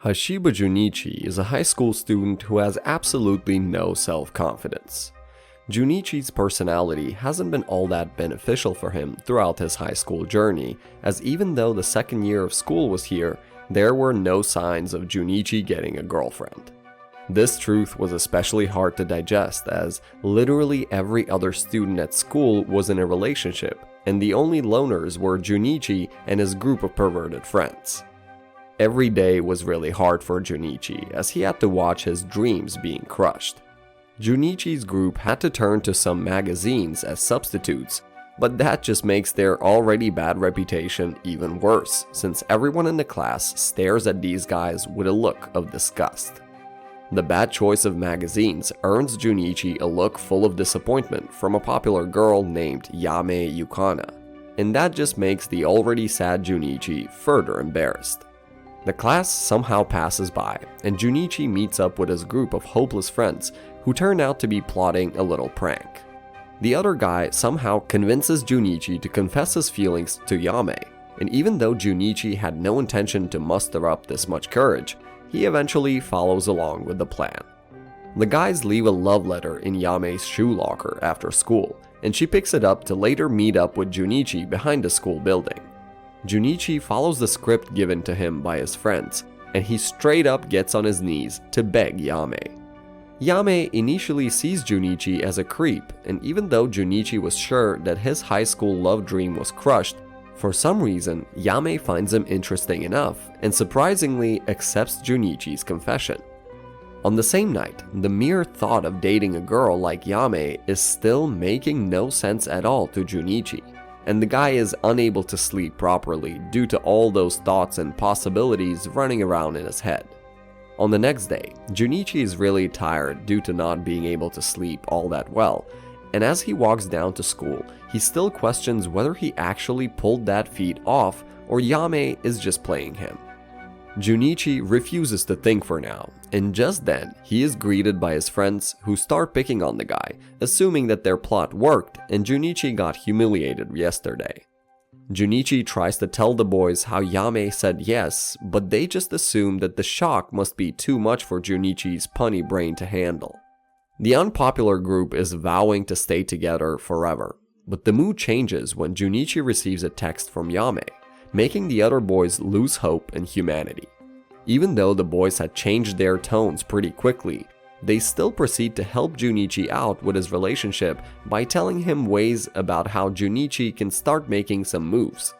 Hashiba Junichi is a high school student who has absolutely no self-confidence. Junichi's personality hasn't been all that beneficial for him throughout his high school journey, as even though the second year of school was here, there were no signs of Junichi getting a girlfriend. This truth was especially hard to digest, as literally every other student at school was in a relationship, and the only loners were Junichi and his group of perverted friends. Every day was really hard for Junichi, as he had to watch his dreams being crushed. Junichi's group had to turn to some magazines as substitutes, but that just makes their already bad reputation even worse, since everyone in the class stares at these guys with a look of disgust. The bad choice of magazines earns Junichi a look full of disappointment from a popular girl named Yame Yukana, and that just makes the already sad Junichi further embarrassed. The class somehow passes by, and Junichi meets up with his group of hopeless friends who turn out to be plotting a little prank. The other guy somehow convinces Junichi to confess his feelings to Yame, and even though Junichi had no intention to muster up this much courage, he eventually follows along with the plan. The guys leave a love letter in Yame's shoe locker after school, and she picks it up to later meet up with Junichi behind the school building. Junichi follows the script given to him by his friends, and he straight up gets on his knees to beg Yame. Yame initially sees Junichi as a creep, and even though Junichi was sure that his high school love dream was crushed, for some reason Yame finds him interesting enough and surprisingly accepts Junichi's confession. On the same night, the mere thought of dating a girl like Yame is still making no sense at all to Junichi, and the guy is unable to sleep properly due to all those thoughts and possibilities running around in his head. On the next day, Junichi is really tired due to not being able to sleep all that well, and as he walks down to school, he still questions whether he actually pulled that feat off or Yame is just playing him. Junichi refuses to think for now, and just then he is greeted by his friends who start picking on the guy, assuming that their plot worked and Junichi got humiliated yesterday. Junichi tries to tell the boys how Yame said yes, but they just assume that the shock must be too much for Junichi's punny brain to handle. The unpopular group is vowing to stay together forever, but the mood changes when Junichi receives a text from Yame, making the other boys lose hope in humanity. Even though the boys had changed their tones pretty quickly, they still proceed to help Junichi out with his relationship by telling him ways about how Junichi can start making some moves.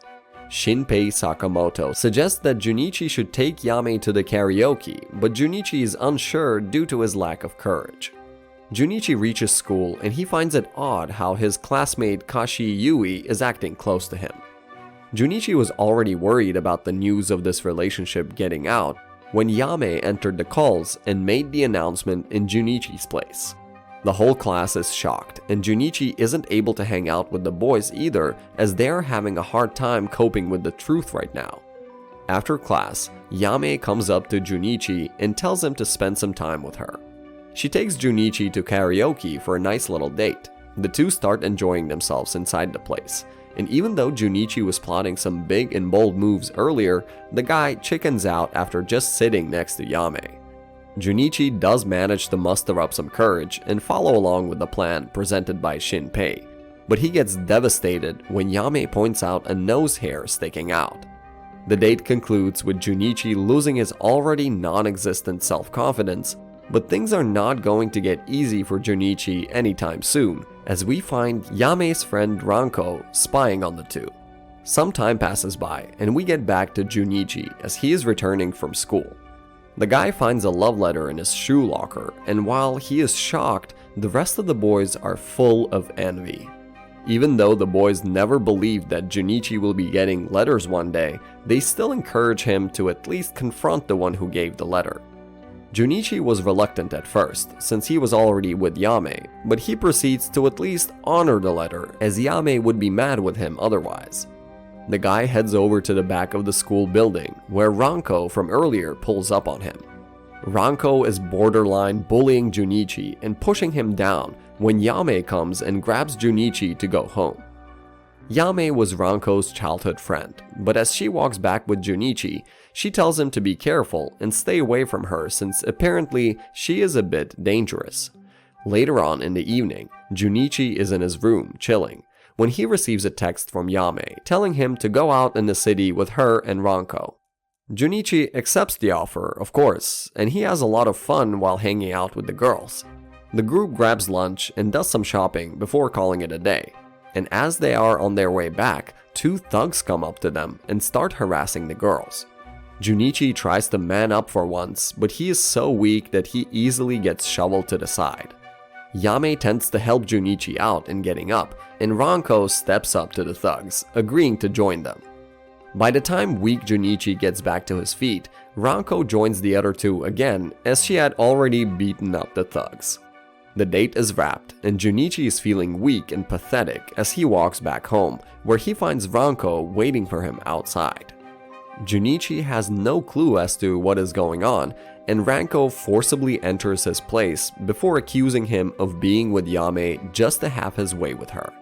Shinpei Sakamoto suggests that Junichi should take Yame to the karaoke, but Junichi is unsure due to his lack of courage. Junichi reaches school and he finds it odd how his classmate Kashi Yui is acting close to him. Junichi was already worried about the news of this relationship getting out when Yame entered the calls and made the announcement in Junichi's place. The whole class is shocked, and Junichi isn't able to hang out with the boys either, as they're having a hard time coping with the truth right now. After class, Yame comes up to Junichi and tells him to spend some time with her. She takes Junichi to karaoke for a nice little date. The two start enjoying themselves inside the place, and even though Junichi was plotting some big and bold moves earlier, the guy chickens out after just sitting next to Yame. Junichi does manage to muster up some courage and follow along with the plan presented by Shinpei, but he gets devastated when Yame points out a nose hair sticking out. The date concludes with Junichi losing his already non-existent self-confidence, but things are not going to get easy for Junichi anytime soon, as we find Yame's friend Ranko spying on the two. Some time passes by, and we get back to Junichi as he is returning from school. The guy finds a love letter in his shoe locker, and while he is shocked, the rest of the boys are full of envy. Even though the boys never believed that Junichi will be getting letters one day, they still encourage him to at least confront the one who gave the letter. Junichi was reluctant at first, since he was already with Yame, but he proceeds to at least honor the letter, as Yame would be mad with him otherwise. The guy heads over to the back of the school building, where Ranko from earlier pulls up on him. Ranko is borderline bullying Junichi and pushing him down when Yame comes and grabs Junichi to go home. Yame was Ranko's childhood friend, but as she walks back with Junichi, She tells him to be careful and stay away from her since apparently she is a bit dangerous. Later on in the evening, Junichi is in his room chilling when he receives a text from Yame telling him to go out in the city with her and Ranko. Junichi accepts the offer, of course, and he has a lot of fun while hanging out with the girls. The group grabs lunch and does some shopping before calling it a day. And as they are on their way back, two thugs come up to them and start harassing the girls. Junichi tries to man up for once, but he is so weak that he easily gets shoveled to the side. Yame tends to help Junichi out in getting up, and Ranko steps up to the thugs, agreeing to join them. By the time weak Junichi gets back to his feet, Ranko joins the other two again as she had already beaten up the thugs. The date is wrapped, and Junichi is feeling weak and pathetic as he walks back home, where he finds Ranko waiting for him outside. Junichi has no clue as to what is going on, and Ranko forcibly enters his place before accusing him of being with Yame just to have his way with her.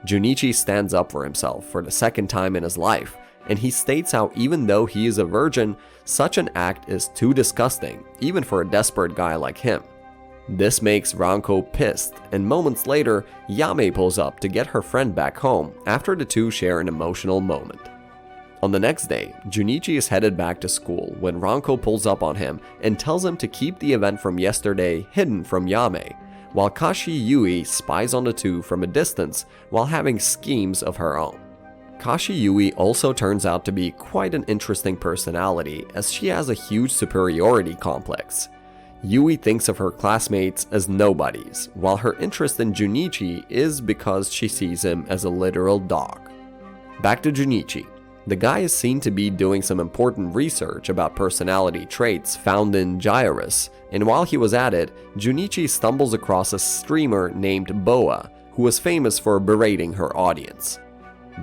Junichi stands up for himself for the second time in his life, and he states how even though he is a virgin, such an act is too disgusting, even for a desperate guy like him. This makes Ranko pissed, and moments later, Yame pulls up to get her friend back home after the two share an emotional moment. On the next day, Junichi is headed back to school when Ranko pulls up on him and tells him to keep the event from yesterday hidden from Yame, while Kashi Yui spies on the two from a distance while having schemes of her own. Kashi Yui also turns out to be quite an interesting personality as she has a huge superiority complex. Yui thinks of her classmates as nobodies, while her interest in Junichi is because she sees him as a literal dog. Back to Junichi. The guy is seen to be doing some important research about personality traits found in Gyrus, and while he was at it, Junichi stumbles across a streamer named Boa, who was famous for berating her audience.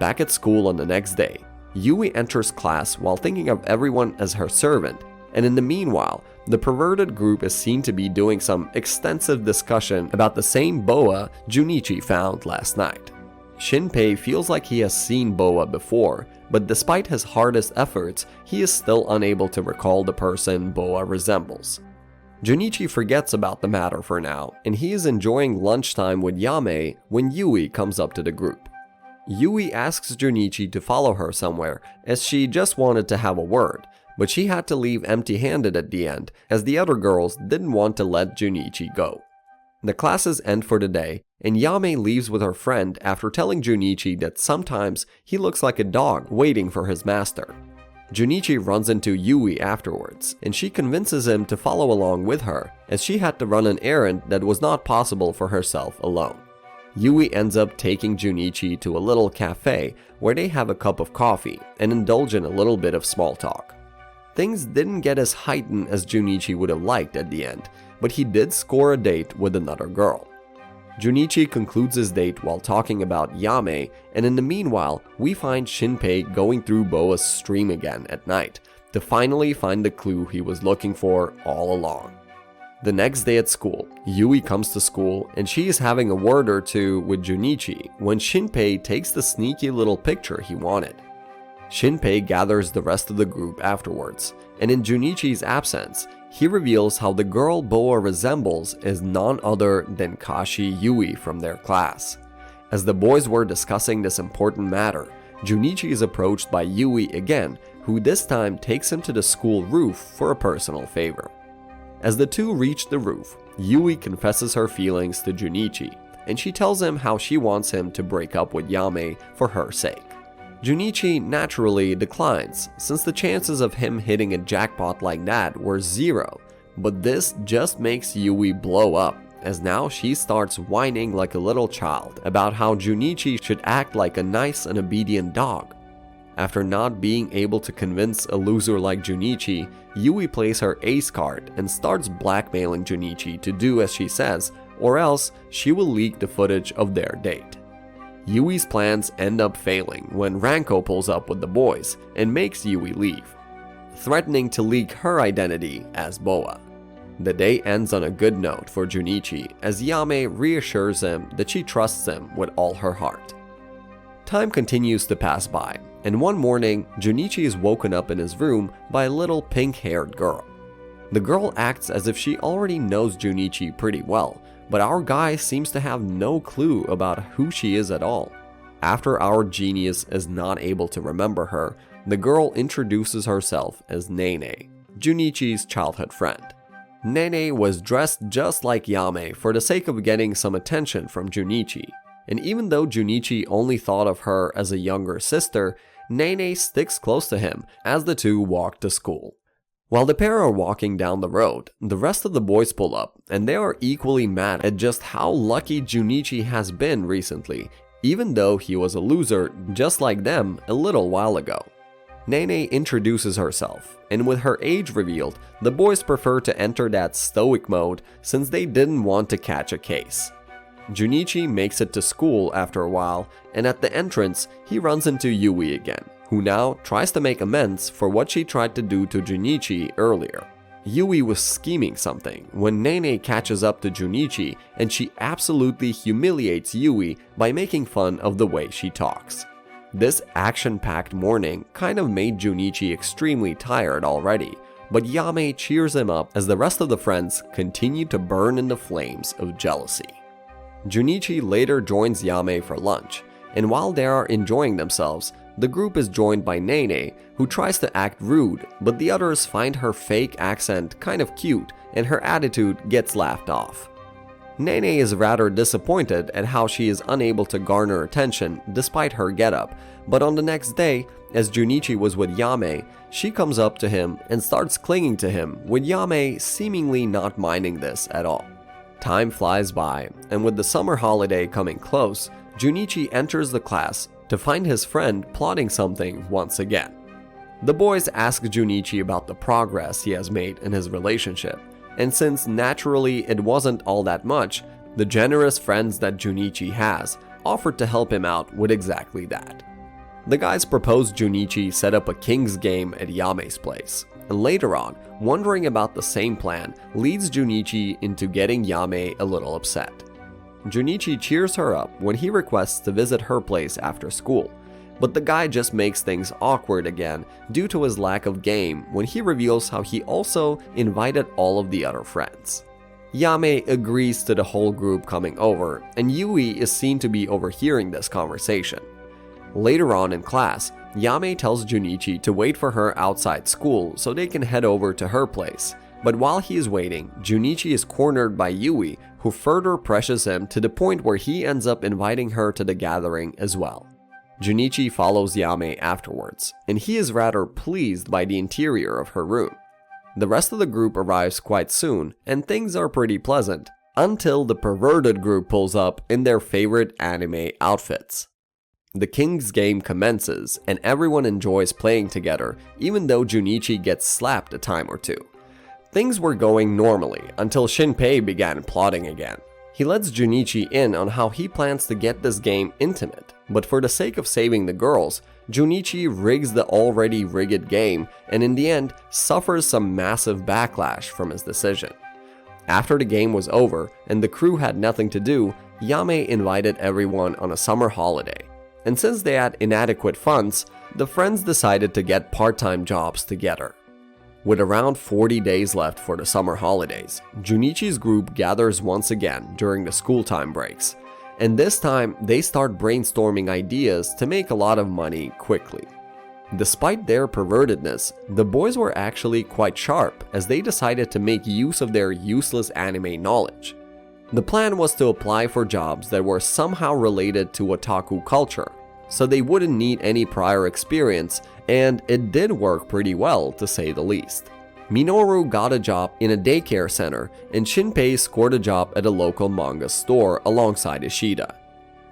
Back at school on the next day, Yui enters class while thinking of everyone as her servant, and in the meanwhile, the perverted group is seen to be doing some extensive discussion about the same Boa Junichi found last night. Shinpei feels like he has seen Boa before, but despite his hardest efforts, he is still unable to recall the person Boa resembles. Junichi forgets about the matter for now, and he is enjoying lunchtime with Yame when Yui comes up to the group. Yui asks Junichi to follow her somewhere as she just wanted to have a word, but she had to leave empty-handed at the end as the other girls didn't want to let Junichi go. The classes end for the day, and Yame leaves with her friend after telling Junichi that sometimes he looks like a dog waiting for his master. Junichi runs into Yui afterwards, and she convinces him to follow along with her as she had to run an errand that was not possible for herself alone. Yui ends up taking Junichi to a little cafe where they have a cup of coffee and indulge in a little bit of small talk. Things didn't get as heightened as Junichi would have liked at the end, but he did score a date with another girl. Junichi concludes his date while talking about Yame, and in the meanwhile, we find Shinpei going through Boa's stream again at night to finally find the clue he was looking for all along. The next day at school, Yui comes to school and she is having a word or two with Junichi when Shinpei takes the sneaky little picture he wanted. Shinpei gathers the rest of the group afterwards, and in Junichi's absence, he reveals how the girl Boa resembles is none other than Kashi Yui from their class. As the boys were discussing this important matter, Junichi is approached by Yui again, who this time takes him to the school roof for a personal favor. As the two reach the roof, Yui confesses her feelings to Junichi, and she tells him how she wants him to break up with Yame for her sake. Junichi naturally declines, since the chances of him hitting a jackpot like that were zero, but this just makes Yui blow up, as now she starts whining like a little child about how Junichi should act like a nice and obedient dog. After not being able to convince a loser like Junichi, Yui plays her ace card and starts blackmailing Junichi to do as she says, or else she will leak the footage of their date. Yui's plans end up failing when Ranko pulls up with the boys and makes Yui leave, threatening to leak her identity as Boa. The day ends on a good note for Junichi as Yame reassures him that she trusts him with all her heart. Time continues to pass by, and one morning, Junichi is woken up in his room by a little pink-haired girl. The girl acts as if she already knows Junichi pretty well, but our guy seems to have no clue about who she is at all. After our genius is not able to remember her, the girl introduces herself as Nene, Junichi's childhood friend. Nene was dressed just like Yame for the sake of getting some attention from Junichi, and even though Junichi only thought of her as a younger sister, Nene sticks close to him as the two walk to school. While the pair are walking down the road, the rest of the boys pull up, and they are equally mad at just how lucky Junichi has been recently, even though he was a loser just like them a little while ago. Nene introduces herself, and with her age revealed, the boys prefer to enter that stoic mode since they didn't want to catch a case. Junichi makes it to school after a while, and at the entrance, he runs into Yui again, who now tries to make amends for what she tried to do to Junichi earlier. Yui was scheming something when Nene catches up to Junichi, and she absolutely humiliates Yui by making fun of the way she talks. This action-packed morning kind of made Junichi extremely tired already, but Yame cheers him up as the rest of the friends continue to burn in the flames of jealousy. Junichi later joins Yame for lunch, and while they are enjoying themselves, the group is joined by Nene, who tries to act rude, but the others find her fake accent kind of cute and her attitude gets laughed off. Nene is rather disappointed at how she is unable to garner attention despite her getup, but on the next day, as Junichi was with Yame, she comes up to him and starts clinging to him, with Yame seemingly not minding this at all. Time flies by, and with the summer holiday coming close, Junichi enters the class to find his friend plotting something once again. The boys ask Junichi about the progress he has made in his relationship, and since naturally it wasn't all that much, the generous friends that Junichi has offered to help him out with exactly that. The guys propose Junichi set up a king's game at Yame's place, and later on, wondering about the same plan leads Junichi into getting Yame a little upset. Junichi cheers her up when he requests to visit her place after school, but the guy just makes things awkward again due to his lack of game when he reveals how he also invited all of the other friends. Yame agrees to the whole group coming over, and Yui is seen to be overhearing this conversation. Later on in class, Yame tells Junichi to wait for her outside school so they can head over to her place, but while he is waiting, Junichi is cornered by Yui, who further pressures him to the point where he ends up inviting her to the gathering as well. Junichi follows Yame afterwards, and he is rather pleased by the interior of her room. The rest of the group arrives quite soon, and things are pretty pleasant, until the perverted group pulls up in their favorite anime outfits. The king's game commences, and everyone enjoys playing together, even though Junichi gets slapped a time or two. Things were going normally until Shinpei began plotting again. He lets Junichi in on how he plans to get this game intimate, but for the sake of saving the girls, Junichi rigs the already rigged game and in the end suffers some massive backlash from his decision. After the game was over and the crew had nothing to do, Yame invited everyone on a summer holiday. And since they had inadequate funds, the friends decided to get part-time jobs together. With around 40 days left for the summer holidays, Junichi's group gathers once again during the school time breaks, and this time they start brainstorming ideas to make a lot of money quickly. Despite their pervertedness, the boys were actually quite sharp as they decided to make use of their useless anime knowledge. The plan was to apply for jobs that were somehow related to otaku culture, so they wouldn't need any prior experience, and it did work pretty well to say the least. Minoru got a job in a daycare center, and Shinpei scored a job at a local manga store alongside Ishida.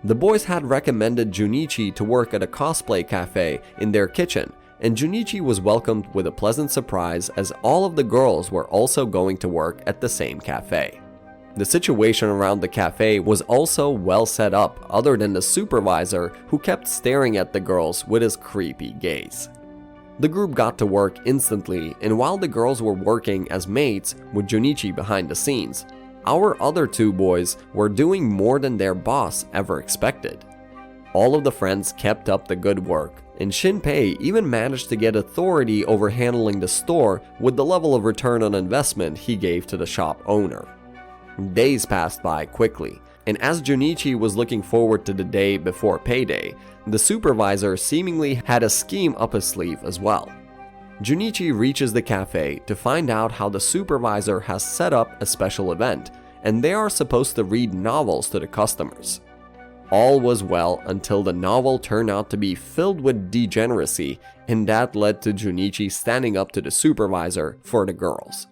The boys had recommended Junichi to work at a cosplay cafe in their kitchen, and Junichi was welcomed with a pleasant surprise as all of the girls were also going to work at the same cafe. The situation around the cafe was also well set up other than the supervisor who kept staring at the girls with his creepy gaze. The group got to work instantly, and while the girls were working as maids with Junichi behind the scenes, our other two boys were doing more than their boss ever expected. All of the friends kept up the good work, and Shinpei even managed to get authority over handling the store with the level of return on investment he gave to the shop owner. Days passed by quickly, and as Junichi was looking forward to the day before payday, the supervisor seemingly had a scheme up his sleeve as well. Junichi reaches the cafe to find out how the supervisor has set up a special event, and they are supposed to read novels to the customers. All was well until the novel turned out to be filled with degeneracy, and that led to Junichi standing up to the supervisor for the girls.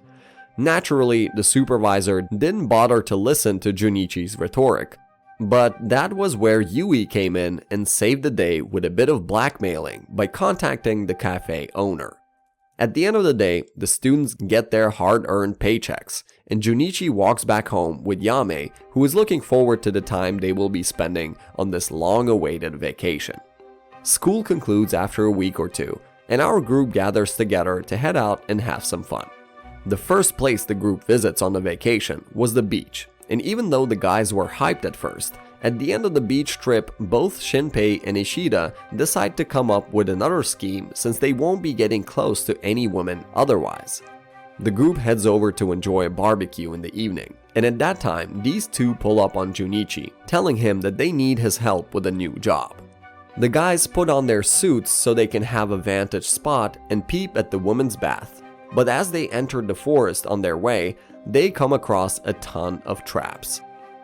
Naturally, the supervisor didn't bother to listen to Junichi's rhetoric, but that was where Yui came in and saved the day with a bit of blackmailing by contacting the cafe owner. At the end of the day, the students get their hard-earned paychecks, and Junichi walks back home with Yame, who is looking forward to the time they will be spending on this long-awaited vacation. School concludes after a week or two, and our group gathers together to head out and have some fun. The first place the group visits on the vacation was the beach, and even though the guys were hyped at first, at the end of the beach trip, both Shinpei and Ishida decide to come up with another scheme since they won't be getting close to any women otherwise. The group heads over to enjoy a barbecue in the evening, and at that time, these two pull up on Junichi, telling him that they need his help with a new job. The guys put on their suits so they can have a vantage spot and peep at the women's bath, but as they enter the forest on their way, they come across a ton of traps.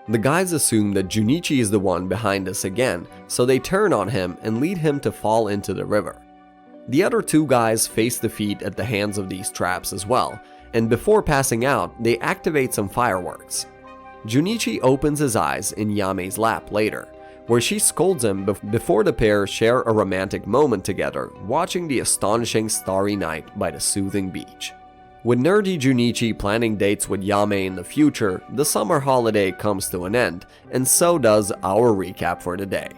The guys assume that Junichi is the one behind this again, so they turn on him and lead him to fall into the river. The other two guys face defeat at the hands of these traps as well, and before passing out, they activate some fireworks. Junichi opens his eyes in Yame's lap later, where she scolds him before the pair share a romantic moment together, watching the astonishing starry night by the soothing beach. With nerdy Junichi planning dates with Yame in the future, the summer holiday comes to an end, and so does our recap for the day.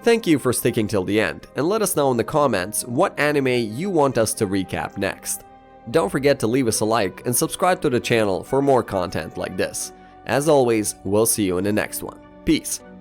Thank you for sticking till the end, and let us know in the comments what anime you want us to recap next. Don't forget to leave us a like and subscribe to the channel for more content like this. As always, we'll see you in the next one. Peace.